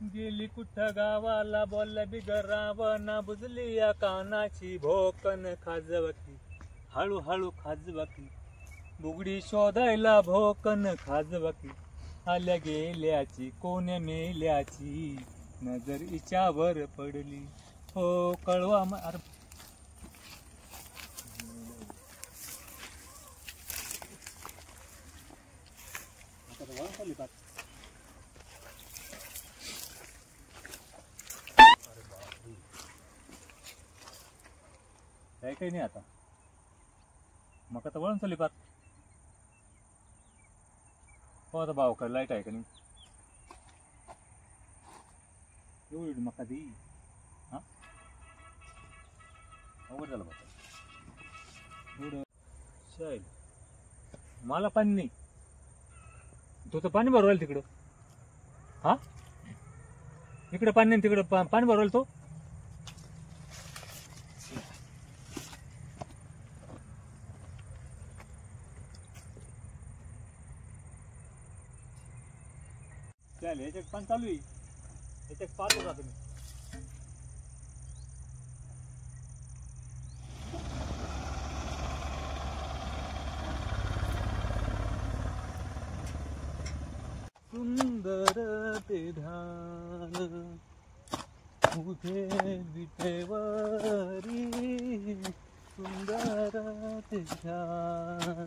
गेली कुठं गावाला बोलल्या बिगरावना बुजली या कानाची भोकन खाजवकी हळूहळू खाजवकी बुगडी शोधायला भोकन खाजवकी आल्या गेल्याची कोण मेल्याची नजर हिच्यावर पडली हो कळवा अरे काही नाही आता मग आता वळून चालली पार हो आता भाव का लाईट आहे का नाही एवढी मका दी हा अवघड झालं बघा एवढं शाईल मला पाणी नाही तू तर पाणी भरवायला तिकडं हा इकडे पाणी नाही तिकडं पाणी भरवायला तो चालेल याच्यात पाणी चालू आहे याच्यात पाहतो का तुम्ही सुंदर ते ध्यान उभे विटेवरी सुंदर ते ध्यान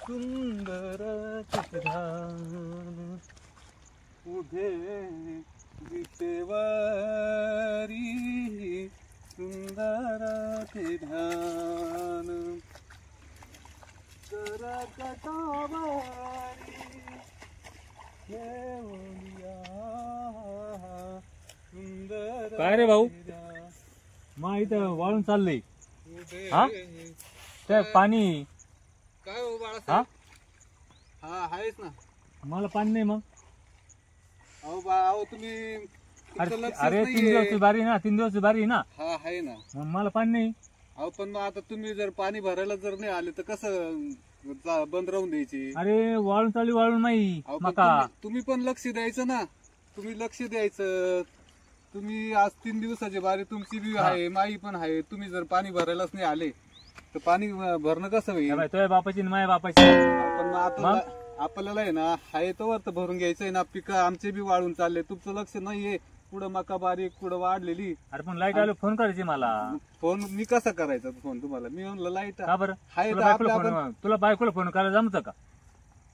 सुंदर ते ध्यान उभे विटेवरी सुंदर ते ध्यान करकटावरी काय रे भाऊ मा इथं वाळून चाललंय हा त्या पाणी काय हो हा बाळासाहेब हा आहेच ना मला पाणी नाही मग अहो तुम्ही अरे तुमचं लक्षच अरे नाहीये. 3 दिवसची बारी ना 3 दिवसची बारी ना हा आहे ना मग मला पाणी नाही अहो पण मग आता तुम्ही जर पाणी भरायला जर नाही आले तर कसं बंद राहून द्यायची अरे वाळून चालली वाळून नाही अहो पण मका तुम्ही पण लक्ष द्यायचं ना तुम्ही लक्ष द्यायचं तुम्ही आज 3 दिवसाची बारी तुमची बी आहे माई पण आहे तुम्ही जर पाणी भरायलाच नाही आले तर पाणी भरणं कसं होईल तुझ्या बापाची आणि माझ्या बापाची पण मग आता आपल्याला आहे ना हाय तर भरून घ्यायचंय ना पिकं आमचे बी वाळून चालले तुमचं लक्ष नाहीये पुढं मका बारीक पुढं वाढलेली अरे पण लाईट आलो फोन करायची मला फोन मी कसा करायचा फोन तुम्हाला मी म्हणलं लाईट का बरं हाय तुला तर बायकोला आपल्या फोन तुला बायकोला फोन करायला जमतं का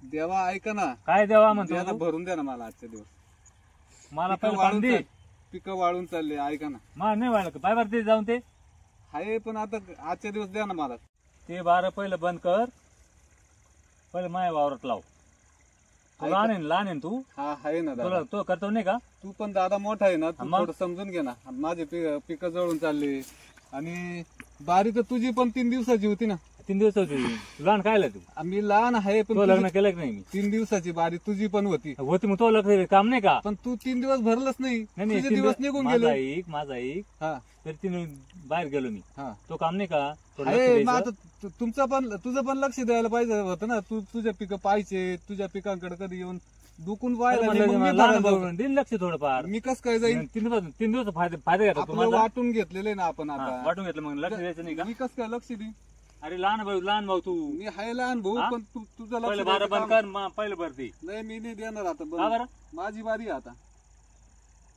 देवा ऐका ना काय देवा द्या म्हणतो ना, तू? भरून द्या ना मला आजच्या दिवस मला पिकं पहिलं पाणी दे पिकं वाळून चालले ऐका ना मला नाही वाढलं पाय बरं ते जाऊन ते हाय पण आता आजच्या दिवस द्या ना मला ते बारा पहिलं बंद कर पहिलं माझ्या वावरात लाव तू लहान आहे ना तू हा आहे ना तुला दादा तो करतो नाही का तू पण दादा मोठा आहे ना तू मग? थोडं समजून घे ना माझे पिकं जळून चालले आणि बारी तर तुझी पण 3 दिवसाची होती ना 3 दिवस होती लहान काय तू मी लहान आहे पण तो लग्न केलं की नाही मी 3 दिवसाची बारी तुझी पण होती होती मग तो लग्न काम नाही का पण तू 3 दिवस भरलंच नाही नाही नाही, तुझे 3 दिवस दिवस निघून माझा गेले ऐक माझा ऐक हा तर तिने बाहेर गेलो मी हा तो काम नाही का थोडं लक्ष आहे मग द्यायचं. आता तुझं पण लक्ष द्यायला पाहिजे होतं ना तू तुझ्या पिकं पाहिजे तुझ्या पिकांकडे कधी येऊन दुखून अरे व्हायला म्हणलं नाही, मग मी लहान भरायला भाऊ जाऊ. दिन लक्ष थोडंफार मी कस काय जाईल 3 दिवस फायदा घेतो आपलं तुम्हाला वाटून घेतलेलं ना आपण आता वाटून घेतलं मग लक्ष द्यायचं नाही का मी कस काय लक्ष दे अरे लहान भाऊ तू मी हाय लहान भाऊ हा? पण तुझं लक्ष पहिलं बारा द्यायचं बंद काम- कर पहिलं भरती नाही मी नाही देणार आता का बरं माझी बारी आहे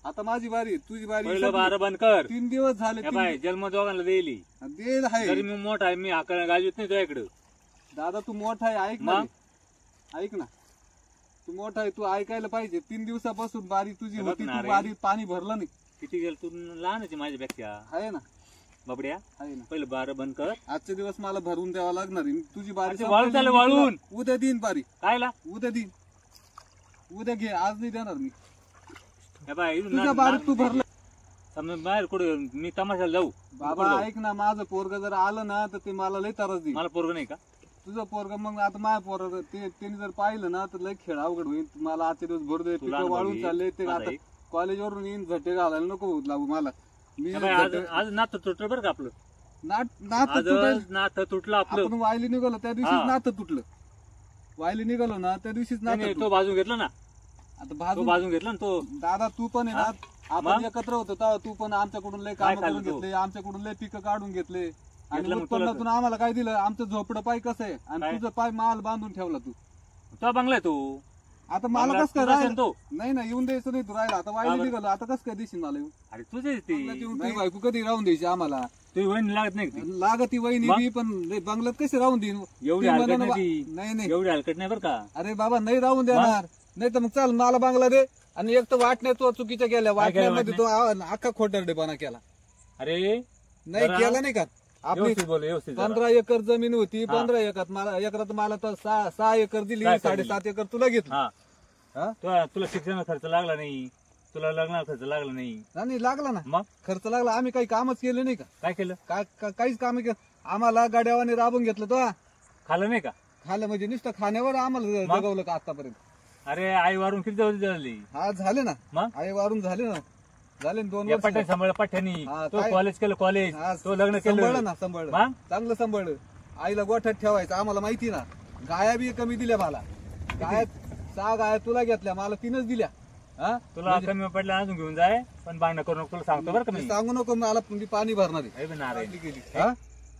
आता माझी बारी आहे, तुझी बारी पहिलं बारा बंद कर 3 दिवस झाले हे बाय जन्म दोघांना देली दे आहे तरी मी मोठा आहे मी आकडे गाजवीत नाही तुझ्याकडं दादा तू मोठा आहे ऐक ना मग? ऐक ना तू मोठा आहे तू ऐकायला पाहिजे 3 दिवसापासून बारी तुझी हे बघ होती ना तू रे. बारी पाणी भरलं नाही किती गेल तू लहानच आहे माझ्यापेक्षा आहे ना बाबड्या आहे ना पहिलं बारा बंद कर आजचे दिवस मला भरून द्यावा लागणार आहे. तुझी बारी अरे ते वाळून संपली, चाललं, मी तुला वाळून. उद्या देईन बारी कायला उद्या देईन उद्या घे आज नाही देणार मी हे बाय तुझ्या बारीत तू भरलं समजा बाहेर कुठे मी तमाशाला जाऊ बाबा कुठं जाऊ? ऐक ना माझं पोरग जर आलं ना तर ते मला लय त्रास देईल मला पोरग नाही का तुझं पोरग मग आता माझ्या पोरग त्यांनी जर पाहिलं ना तर लय खेळ अवघड होईल मला आजचे दिवस भरू दे तुला पिकं अनुभव वाळून येईल. चालले ते माझा आता एक. कॉलेजवरून येईन झटे घालायला नको लागू मला मी हे बाय, आज झटे- आज नात तुटलं बरं का आपलं नात आज तुटेल. नात तुटलं आपलं आपण वायली निघालो त्या दिवशीच हा. नातं तुटलं वायली निघालो ना त्या दिवशीच नाही, नातं नाही, तो बाजू घेतला ना आता तो भाजून बाजून घेतला ना तो. दादा तू पण आहे ना आपण मग? एकत्र होतो तेव्हा तू पण आमच्याकडून लय काम काय करून खाल्लं तू? घेतले, आमच्याकडून लय पिकं काढून घेतले आणि घेतलं मग उत्पन्नातून आम्हाला काय दिलं? आमचं झोपडं पाय कसं आहे आणि काय? तुझं पाय माल बांधून ठेवला तू. तो बंगला आहे तो. आता मला बंगला कसं काय तुझाच आहे राहिलं? ना तो. नाही ना येऊन द्यायचं नाही तू राहिला आता का वाईट बरं? निघालं आता कसं काय दिसेल मला येऊन? अरे तुझे ती नाही बायको कधी राहून द्यायची आम्हाला? तुझी वहिनी लागत नाही का ती? लागती वहिनी मग? बी पण लय बंगल्यात कशी राहून देईन? एवढी ती हलकट म्हणाला नाही ती. नाही नाही एवढी हलकट नाही बरं का. अरे बाबा नाही राहून देणार नाही तर मग चल मला बांगला दे. आणि एक तर वाटण्या तो चुकीच्या केल्या वाटण्यामध्ये तो अख्खा खोटरडेपणा केला. अरे नाही जरा केला नाही का? आपली व्यवस्थित बोल, व्यवस्थित जरा. 15 एकर जमीन होती. हा. 15 एकरात मला तर 6 एकर दिली. 6 एकर 7.5 एकर तुला घेतली. हा हा? तुला शिक्षणाचा खर्च लागला नाही, तुला लग्नाचा खर्च लागला नाही. नाही लागला ना मग खर्च लागला. आम्ही काही कामच केले नाही का? काय केलं? काहीच काम केलं? आम्हाला गाड्यावाने राबून घेतलं तो. खाल्लं नाही का? खाल्लं म्हणजे नुसतं खाण्यावर आम्हाला मग? जगवलं का आतापर्यंत? अरे आई वारून किती दिवस झाली? हा झाले ना. मग आई वारून झाले ना. झाले ना 2 या वर्ष. पठ्ठ्याने सांभाळ पठ्ठ्यानी. हा, तो काय? कॉलेज केलं कॉलेज, हा, तो लग्न सांभाळलं केलं ना सांभाळलं. मग? चांगलं सांभाळलं. आईला गोठ्यात ठेवायचं आम्हाला माहिती ना. गाया बी कमी दिल्या मला. गाया 6 गाया तुला घेतल्या मला 3च दिल्या. हा तुला कमी पडलं अजून घेऊन जाय, पण भांडण करू नको. तुला सांगतो बरं का मी. सांगू नको मला पाणी भरणार आहे. अरे नारायण. हा?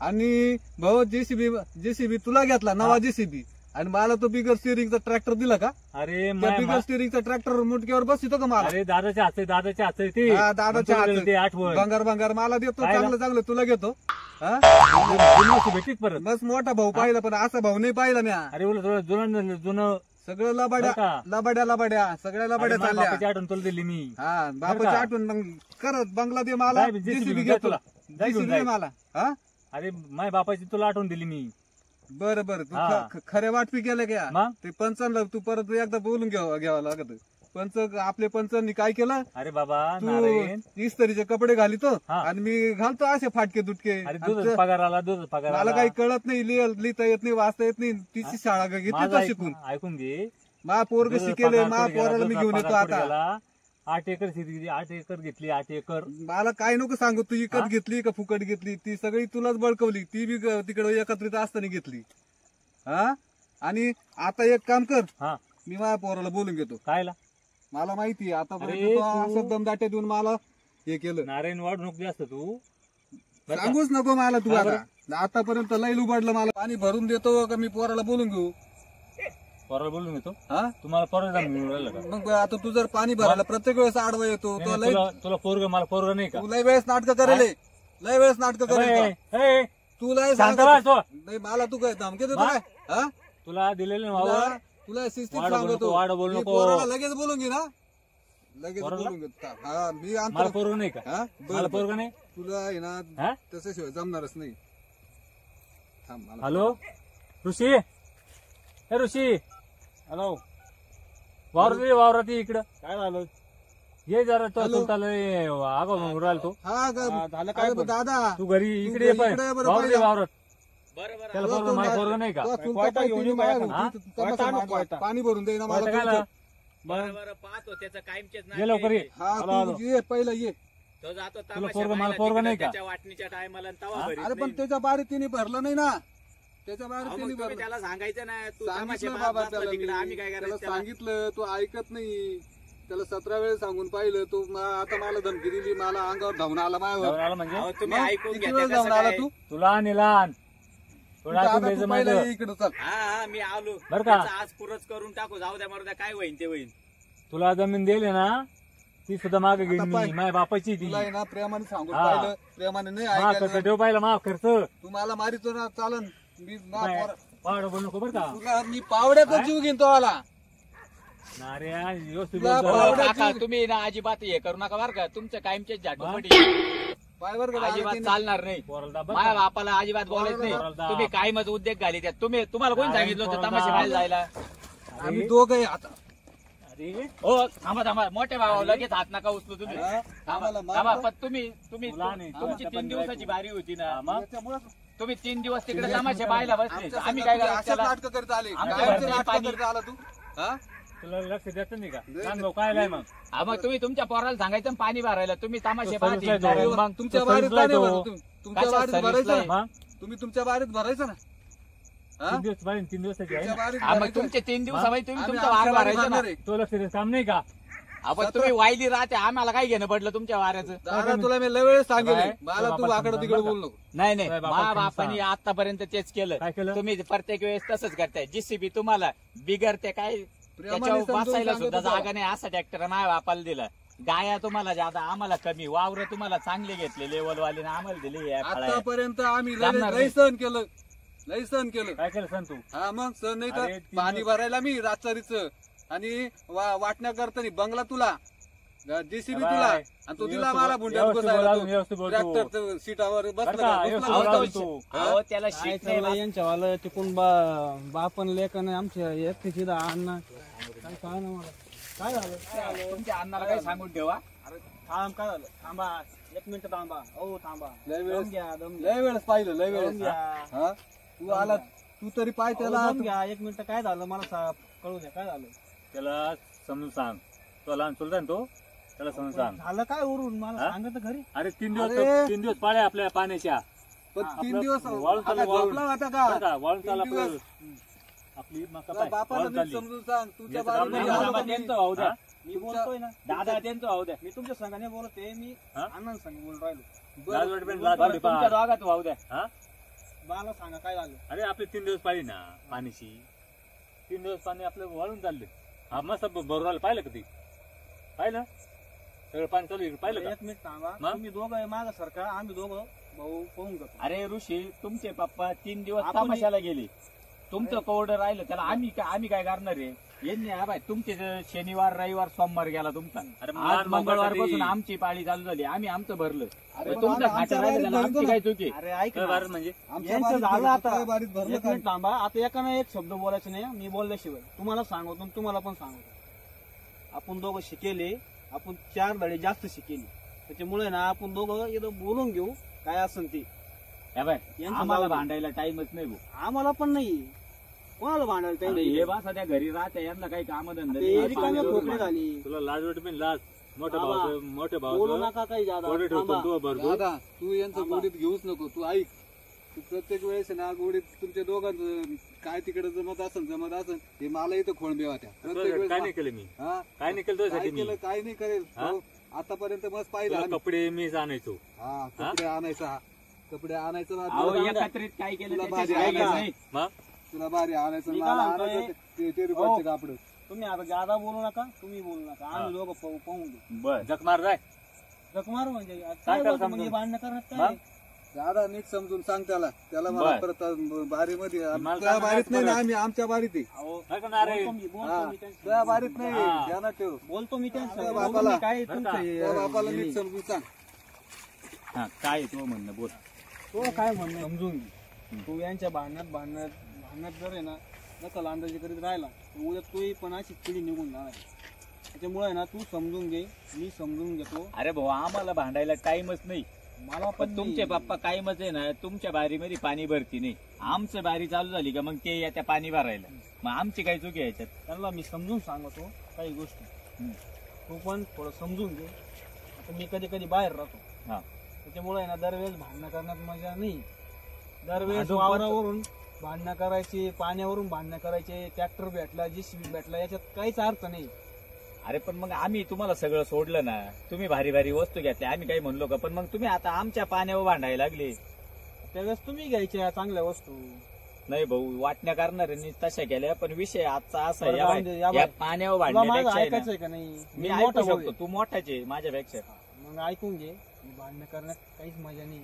आणि भाऊ जेसीबी तुला घेतला नवा जेसीबी आणि मला तो बिगर स्टिअरिंगचा ट्रॅक्टर दिला का? अरे त्या माय- बिगर स्टिअरिंगचा ट्रॅक्टर मुटक्यावर बसतो का मला? अरे दादाच्या हात दादाच्या हात ते हा, दादाच्या म्हणतो हात. ते आठवण भंगार मला देतो. काय चांगलं चांगलं तुला घेतो. हा? जुनं भेटीत परत. बस मोठा भाऊ पाहिला पण असा भाऊ नाही पाहिला म्या. अरे बोल थोडं जुनं जुनं सगळं बरं का? लबाड्या सगळ्या लबाड्या चालल्या. बापाची आठवण तुला दिली मी. हा बापाची बरं का? आठवण मग करत बंगला दे मला. जाय, JCB जेसीबी घे घेतो तुला. जाय घेऊन जेसीबी जाय. मला. हा अरे माय बापाची तुला आठवण दिली मी. बरं तू हा. खऱ्या वाटपी केलं का? मग ते पंचांना तू परत एकदा बोलून घ्यावं लागत. आपले पंचांनी काय केलं? अरे बाबा तू नारायण. इस्त्रीचे कपडे घालितो हा. आणि मी घालतो असे फाटके दुटके. अरे आणि दूध पगार आला, दूध पगार मला आला. काही कळत नाही. लिहिता येत नाही, वाचता येत नाही. तिची शाळा घेतली माझं तो ऐक- शिकून. ऐकून घे. मा पोरग दूध शिकेले. पगार मा कुठे गेला, पोराला मी दूध घेऊन येतो पगार कुठे आता. गेला? 8 एकर शेती घेतली, 8 एकर घेतली, 8 एकर. मला काय नको सांगू. तू हा? विकत घेतली का फुकट घेतली? ती सगळी तुलाच बळकवली. ती बी तिकडे एकत्रित असताना घेतली. हा आणि आता एक काम कर. हा मी माझ्या पोराला बोलून घेतो. कायला? मला माहिती आहे अरे आतापर्यंत तो तू- असं दमदाट्या देऊन मला हे केलं. नारायण वाढ नको जास्त तू. बरं का? सांगूच नको मला तू का आता. आतापर्यंत लई लुबाडलं मला. पाणी भरून देतो का मी पोराला बोलून घेऊ? पोराला बोलून येतो. हा तुम्हाला पोराला जाऊन घेऊन राहिलं का? मग आता तू जर पाणी भरायला प्रत्येक वेळेस आडवा येतो नाही, तो नाही, लई तुला पोरग मला पोरग नाही का? तू लई वेळेस नाटकं करेल. लई वेळेस नाटकं करेल ए, ए, तू लय शांत बस तो. नाही मला तू काय धमकी देतो मा? काय? हा? तुला दिलेले वावर तुला शिस्तीत वाढ बोलू सांगतो. नको, वाढ बोलू मी नको. पोराला लगेच बोलून घे ना. लगेच पोराला? बोलून घेतो. हा मी मला आणतो. पोरग नाही का? हा? मला बरं, पोरग नाही. तुला आहे ना हा? तसं जमणारच नाही. थांब मला. हॅलो ऋषी. हे ऋषी. हॅलो वावरात ये इकडं. काय झालं? ये जरा तो हॅलो. सुलताला आगाव म्हणून राहिला तो. हा ग- हा, झालं काय अरे पण? दादा तू घरी तू इकडे ये पण इकडे ये बरं वावरात ये, पहिलं. वावरात. बरं त्याला पोरग मला पोरग नाही का? तुला चुलता कोयता काय घेऊन तिने ये माझ्या माझ्या घरी. घरी. तू तमाशा कोयता आणू, मारला. कोयता. पाणी भरून दे ना मला कोयता तुझं. कायला? बरं पाहतो त्याचं कायमचेच ये लवकर ये. हा आलो. तू ये पहिलं ये. तो जातो तुला पोरग मला पोरग नाही का? त्याच्या वाटणीच्या टायमाला तवा भरीत अरे पण नाही. त्याच्या बारी तिने भरलं नाही ना. त्याच्या बारी अहो, तिने मग तुम्ही भरलं. त्याला सांगायचं ना तू तमाशे सांगितलं बाबा त्याला तिकडे मी. आम्ही काय त्याला करायचं त्याला? सांगितलं तो ऐकत नाही. त्याला 17 वेळेस सांगून पाहिलं. तो आता मला धमकी दिली. मला अंगावर धावून आला जाऊन माझ्यावर. आला म्हणजे अहो, तुम्ही मग ऐकून किती घ्या वेळ ते जाऊन कसं आला काय? तू? तुला निलान थोडं आता ऐकून तू घ्यायचं पहिलं माझं. ये इकडं चल. हा मी आलो बरं का? त्याचं आज पुरच करून टाकू. जाऊ द्या मरू काय होईन ते होईन. तुला जमीन दिली ना ती सुद्धा मागे घेईन आता मी. पाय. माझ्या बापाची ती. तुला आहे ना प्रेमाने सांगून हा. पाहिलं. प्रेमाने नाही मा खर्च ऐकायला. ठेव पाहिला मा खर्च. तू मला मारितो ना चालन. मी ना पोरा- वाढ बोलू नको बरं का? तुला मी पावड्याचा जीव घेतो आला. नाऱ्या व्यवस्थित तुला बोल. पावडं- काका तुम्ही ना अजिबात हे करू नका बरं का. तुमचं कायमचेच झाटपटी पायवर का अजिबात दादा चालणार नाही. पोराला दाब बरं माझ्या का? बापाला अजिबात बोलायचं पोराला नाही. दाब. तुम्ही कायमच उद्योग घाली त्यात. तुम्हाला कोणी नाही, सांगितलं होतं पोराला तमाशे दाब. बाहेर जायला? आम्ही अरे, दोघं आहे आता. अरे हो थांबा मोठे भाऊ लगेच हात नका उचलू तुम्ही. हा? थांबा आम्हाला थांबा, मारतो. पण तुम्ही तुला नाही, तू तुमची आता 3 पण दिवसाची राहतो. बारी होती ना. हा, मग? त्याच्यामुळं तुम्ही 3 दिवस तिकडे तमाशे पाहायला बसले. आमच्या आम्ही संघात काय तुझे करायचं असेच त्याला? नाटकं करत आले. आमच्या कायमचे घरी नाटकं पाणी. करत आला तू. हा? तुला लक्ष द्यायचं नाही का? दे- लहान भाऊ काय लाय मग? हा, मग तुम्ही तुमच्या पोराला सांगायचं ना पाणी भरायला. तुम्ही तमाशे तो पाहते. सर्विसला जातो. मग तुमच्या तो बारीत सर्विसला का नाही येतो. भरत तुम्ही? तुमच्या कशात बारीत सर्विसला भरायचं आहे? ना. मग तुम्ही तुमच्या बारीत भरायचं ना. हा? 3 दिवस बाहेर 3 दिवसाची आहे तुमच्या ना. बारीत हा, मग भरायचं. तुमचे 3 दिवसामध्ये तुम्ही आम्ही तुमचा वार आमच्या बारीत भरायचा ना. भरणार आहे. तो लक्ष द्यायचं काम नाही का? आपण तुम्ही वायली राहते आम्हाला काय घेणं पडलं तुमच्या वाऱ्याचं. दादा तुला मी लय वेळेस सांगेल बाय. मला तू बाबा आकडे समजा तिकडे बरं बोल नको. नाही नाही, काय बाबा मा बापाने तुमचा? आतापर्यंत तेच केलं. काय केलं? तुम्ही प्रत्येक वेळेस तसंच करताय. जीसीबी तुम्हाला बिगर ते काय प्रेमाने त्याच्यावर समजून बसायला सांगत सुद्धा होतो. जागा नाही असा ट्रॅक्टर माझ्या बापाला दिला. गाया तुम्हाला जादा आम्हाला कमी, वावर तुम्हाला चांगले घेतले लेवलवालीने आम्हाला दिले या फळाया. आतापर्यंत आम्ही जमणार लय नाही. सहन केलं, लय सहन केलं. काय केलं सांग तू? हा मग सहन नाही अरे, तर 3 पाणी दिवस- भरायला मी रातचारीच आणि वाटण्या करताना बंगला तुला, जेसीबी बाय. तुला, आणि तू दिला व्यवस्थित मला बोल, भुंड्यात व्यवस्थित बोल, बसायला व्यवस्थित बोल तू. ट्रॅक्टर सीटावर बरं बसला का? का? व्यवस्थित बसला बोल का? अहो, अजून तू. अहो, त्याला काय शीट नाही चाललंय बा- यांच्या वाला तिकून बापन लेखन आमच्या एकटीची अण्णा काय काय ना मला काय झालं तुमच्या अण्णाला काय सांगून ठेवा. थांब काय झालं थांबा 1 मिनिट थांबा हो थांबा लय दम वेळेस घ्या दम लय वेळेस पाहिलं, लय दम वेळेस घ्या हा तू आला, तू तरी पाय त्याला. दम घ्या 1 मिनिट काय झालं मला कळू द्या काय झालं त्याला समजून सांग. तो लहान चुलता ना तो, त्याला समजून सांग. झालं काय उरून मला हा? सांगत घरी अरे 3 अरे. दिवस 3 दिवस पाळ्या आपल्या पाण्याच्या. पण हा, 3 आपलं दिवस वाळून आता चाललं, वाळून. झोपला होता बरं का? का? वाळून 3 चालला दिवस. आपली मका तुला पाय बापाला वाळून नीट चालली. समजून सांग तुझ्या याचं काम बारीमध्ये नाही आलो बाबा, का मी? त्यांचं भाऊ द्या हा? मी तुमच्या- बोलतोय ना दादा त्यांचं भाऊ द्या. मी तुमच्या संघाने बोलतोय मी हा? आनंद संघ बोलून राहिलो बरं. लाज वाटते, लाज बरं, वाटते तुमच्या पहा. दोघात भाऊ द्या. हा? मला सांगा काय झालं अरे आपले 3 दिवस पाहिजे ना पाण्याची. 3 दिवस पाणी आपलं वाळून चालले. हा मस्त बरोबर पाहिलं का ते? पाहिलं सगळं पाणी चालू आहे, पाहिलं का? 1 मिनिट थांबा मग? तुम्ही दोघं माग सारखा आम्ही दोघं भाऊ पाहून घेतो अरे ऋषी, तुमचे पप्पा 3 दिवस आपण- तमाशाला गेले. तुमचं कोरडं राहिलं त्याला आम्ही काय करणार आहे? यांनी हा बाय तुमचे शनिवार रविवार सोमवार गेला तुमचा. अरे मग आज लहान मंगळवार बापासाठी- पासून आमची पाळी चालू झाली. आम्ही आमचं भरलं. अरे पण तुमचं आमच्या खातं राहिलं त्याला बारीत आमची भरतो काय ना. चुकी? अरे ऐक काय ना. भारत म्हणजे आमच्या यांचं बारीत झालं भरलं, आता तुझ्या बारीत भरलं 1 का? मिनिट थांबा आता एकानं एक शब्द बोलायचं नाही मी बोलल्याशिवाय तुम्हाला सांगतो आणि तुम्हाला पण सांगतो. आपण दोघं शिकेले आपण 4 धडे जास्त शिकेले त्याच्यामुळे ना आपण दोघं इथं बोलून घेऊ काय असेल ते हा बाय यांचं आम्हाला जाऊ दे. भांडायला टाइमच नाही भाऊ. आम्हाला पण नाही कोणाला भांडायला अरे काही हे बा सध्या घरी राहते यांना काही काम धंदा ते रिकाम्या खोकली झाली तुला लाज वाटते पण लाज. मोठ्या बाबा, भावाचं मोठ्या बोलू भावाचं नका काही जादा कोरडे ठेवतो थांबा. तू भरतो. दादा तू यांचं थांबा. गोडीत घेऊच नको. तू ऐक, तू प्रत्येक वेळेस ना गोडीत तुमच्या दोघांचं काय तिकडे जमत असेल हे मला इथं खोळंबे होत्या प्रत्येक वेळेस. काय नाही केलं मी? हा? काय नाही केलं काय तुझ्यासाठी मी? केलं काय नाही करेल हा? भाऊ, आतापर्यंत मस्त पाहिलं तुला आम्ही. कपडे मीच आणायचो. हा कपडे आणायचा, कपडे आणायचं ना अहो तुला. एकत्रित काय केलं तुला त्याच्याशी भाजी काय आहे नाही. मग तुला भारी आणायचं मी मला काय म्हणतोय? आणायचं ते हो. रुपयाचे कापड. तुम्ही आता जादा बोलू नका तुम्ही बोलू नका आम्ही दोघं पाहून घेऊ बर जग मार जाय. जख मारू म्हणजे काय काय करा बोलतो म्हणजे समजून? भांडणं करण्यात मग? काय दादा नीट समजून सांग त्याला मला बर. परत बारीमध्ये मला तुझ्या सांगा बारीत नाही ना परत. आम्ही आमच्या बारीत आहे. अहो, काय करणार आहे? बोलतो मी हा, बोलतो मी त्यांच्याशी. तुझ्या बारीत नाही हा. ध्यानात ठेव. बोलतो मी त्यांच्याशी. त्या बोलतो बापाला. मी काय बरं तुमचं का? हे- त्या बापाला हे नीट नाही. समजून सांग. हा काय तो म्हणणं बोल. तो काय म्हणणं समजून घे तू यांच्या भांडणात जर आहे ना नकल अंदाजी करीत राहिला तर उद्या तोही पण अशी पिढी निघून जाणार आहे. त्याच्यामुळे ना तू समजून घे मी समजून घेतो अरे भाऊ आम्हाला भांडायला टाइमच नाही. मला पण तुमचे पप्पा कायमच आहे ना तुमच्या बारीमध्ये पाणी भरती नाही. आमचं बारी चालू झाली का मग ते येत्या पाणी भरायला. मग आमची काय चुकी आहे याच्यात? त्यांना मी समजून सांगतो काही गोष्टी तू पण थोडं समजून घे. आता मी कधी बाहेर राहतो हा. त्याच्यामुळे ना दरवेळेस भांडणं करण्यात मजा नाही. दरवेळेस भांडण वावरावरून भांडणं करायची पाण्यावरून भांडणं करायचे ट्रॅक्टर भेटला JCB भेटला याच्यात काहीच अर्थ नाही. अरे पण मग आम्ही तुम्हाला सगळं सोडलं ना. तुम्ही भारी भारी वस्तू घेतल्या आम्ही काही म्हणलो का? पण मग तुम्ही आता आमच्या पाण्यावर भांडायला लागले. त्यावेळेस तुम्ही घ्यायच्या चांगल्या वस्तू. नाही भाऊ वाटण्या करणाऱ्यांनी तशा केल्या पण विषय आजचा असा बरं, आहे, या जाऊन दे, बाय, या या बाय. पाण्यावर तुला माझं भांडण्यापेक्षा आहे ऐकायचंय ना, का नाही मी मोठा ऐकू भाऊ शकतो. तू मोठाच आहे माझ्यापेक्षा. आहे. मग ऐकून घे भांडणं करण्यात काहीच मजा नाही.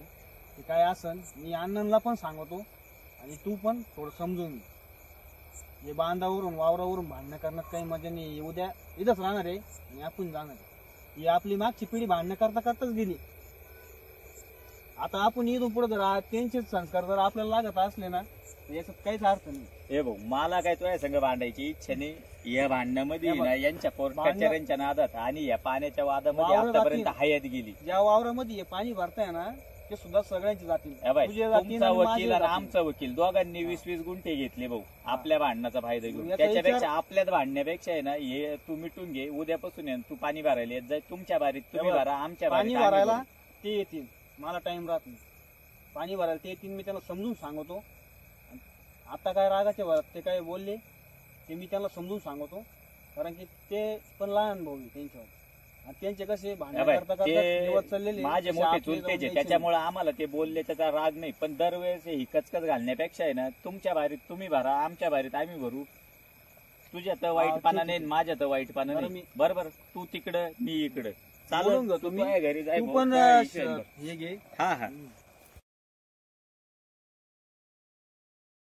ते काय असन मी अण्णांना पण सांगतो आणि तू पण थोडं समजून घे. हे बांधावरून वावरावरून भांडणं करण्यात काही मजा नाही. उद्या इथंच राहणार आहे आणि आपण जाणार आहे. ही आपली मागची पिढी भांडणं करताच गेली. आता आपण इथून पुढे जर त्यांचेच संस्कार जर आपल्याला लागत असले ना तर याच्यात काहीच अर्थ नाही. हे भाऊ मला काय तुझ्या संघ भांडायची इच्छा नाही. या भांडणामध्ये या बघ. ना यांच्या कोर्ट भांडणं- कचेऱ्यांच्या नादात आणि या पाण्याच्या वादामध्ये वावरं आतापर्यंत जातील. हयात गेली. ज्या वावरामध्ये हे पाणी भरताय ना ते सुद्धा सगळ्यांचे जातील. हे बाय, तुझे जातील तुमचा आणि माझे वकील आणि जातील. आमचा वकील दोघांनी 20-20 गुंठे घेतले भाऊ आपल्या भांडणाचा फायदा घेऊन. याचा त्याच्यापेक्षा विचार- आपल्यात भांडण्यापेक्षा आहे ना हे तू मिटून घे. उद्यापासून आहे ना तू पाणी भरायला येत जाय. तुमच्या बारीत तुम्ही हे बघ, भरा आमच्या पाणी बारीत आम्ही भरायला भरू. ते येतील मला टाइम राहत नाही. पाणी भरायला ते येतील मी त्यांना समजून सांगतो. आता काय रागाचे भरात ते काय बोलले ते मी त्यांना समजून सांगतो, कारण की ते पण लहान भाऊ आहे त्यांच्यावर, आणि त्यांचे कसे भांडण या बाई, करता करता ते दिवस चाललेले, माझे तसे मोठे आपले चुलतेच जाऊन आहे, द्यायचे त्याच्यामुळे आम्हाला ते बोलले त्याचा राग नाही. पण दरवेळेस ही कचकच घालण्यापेक्षा आहे ना, तुमच्या बारीत तुम्ही भरा, आमच्या बारीत आम्ही भरू. तुझ्या तर वाईटपणा ठीक नाही, आहे. माझ्या तर वाईटपणा बरं, नाही. बरोबर, तू तिकडं मी इकडं बोलून चालू घेतो मी. घरी जाय तू भाऊ, पण काय विषय नाही. हे घे. हा हा हम्म.